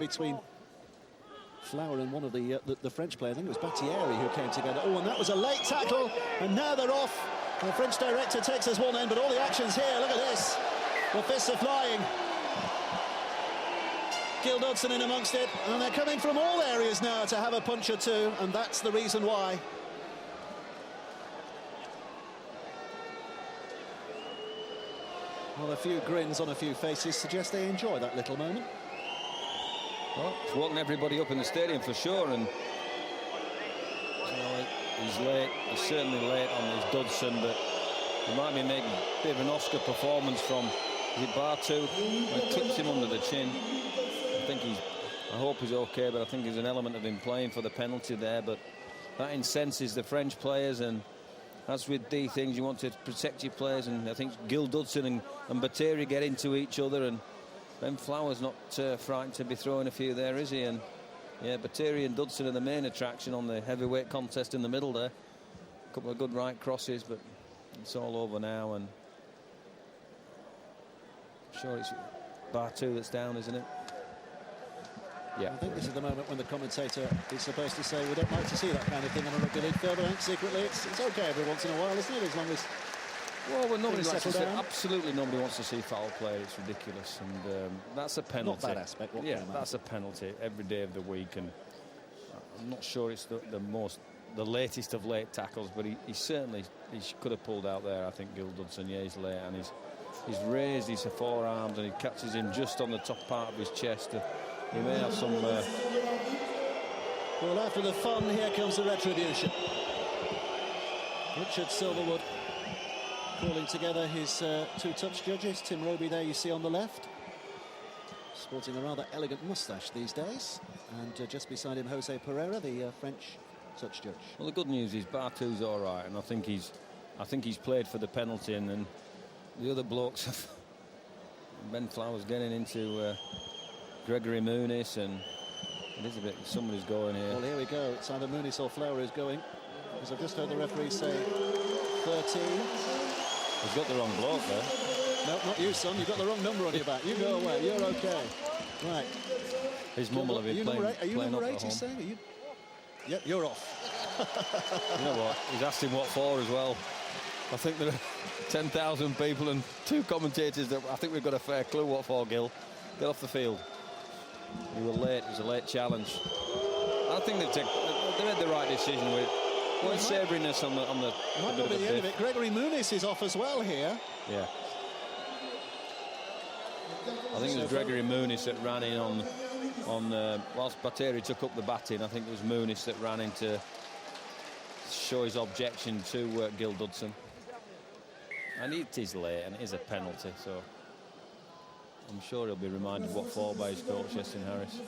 between Flower and one of the French players. I think it was Battieri who came together. Oh, and that was a late tackle, and now they're off. The French director takes us one end, but all the action's here. Look at this. The fists are flying. Gil Dodson in amongst it, and they're coming from all areas now to have a punch or two, and that's the reason why. Well, a few grins on a few faces suggest they enjoy that little moment. Well, it's woken everybody up in the stadium for sure, and you know, he's late. He's certainly late on his Dodson, but he might be making a bit of an Oscar performance from Bartu. He clips him under the chin. I hope he's okay, but I think there's an element of him playing for the penalty there. But that incenses the French players, and as with these things, you want to protect your players, and I think Gil Dodson and Battieri get into each other, and Ben Flower's not frightened to be throwing a few there, is he? And yeah, Battieri and Dodson are the main attraction on the heavyweight contest in the middle there. A couple of good right crosses, but it's all over now, and I'm sure it's Bartu that's down, isn't it? Yeah. I think this is the moment when the commentator is supposed to say, we don't like to see that kind of thing on a rugby league field, but I think secretly it's okay every once in a while, isn't it? As long as nobody likes to see, absolutely nobody wants to see foul play. It's ridiculous, and that's a penalty. Not that aspect. Yeah, that's a penalty every day of the week, and I'm not sure it's the latest of late tackles, but he certainly could have pulled out there. I think Gil Dodson, yeah, he's late, and he's raised his forearms, and he catches him just on the top part of his chest. He may have some... Well, after the fun, here comes the retribution. Richard Silverwood calling together his two touch judges. Tim Roby there you see on the left, sporting a rather elegant moustache these days. And just beside him, Jose Pereira, the French touch judge. Well, the good news is Bartu's all right, and I think he's played for the penalty, and then the other blokes... Ben Flower's getting into... Gregory Muniz, and it is a bit, somebody's going here. Well, here we go. It's either Muniz or Flower is going, because I've just heard the referee say 13. He's got the wrong bloke there. No, not you, son. You've got the wrong number on your back. You go away. You're okay. Right. His mum will have been playing. Are you number 8, he's saying? Are you? Yep, you're off. You know what? He's asked him what for as well. I think there are 10,000 people and 2 commentators that I think we've got a fair clue what for, Gil. Get off the field. You were late. It was a late challenge. I think they made the right decision with savouriness on the. Might not be the end of it. Gregory Muniz is off as well here. Yeah. I think it was Gregory Muniz that ran in on whilst Battieri took up the batting. I think it was Muniz that ran in to show his objection to Gil Dodson. And it is late, and it is a penalty, so I'm sure he'll be reminded what for by his coach, Justin Harris.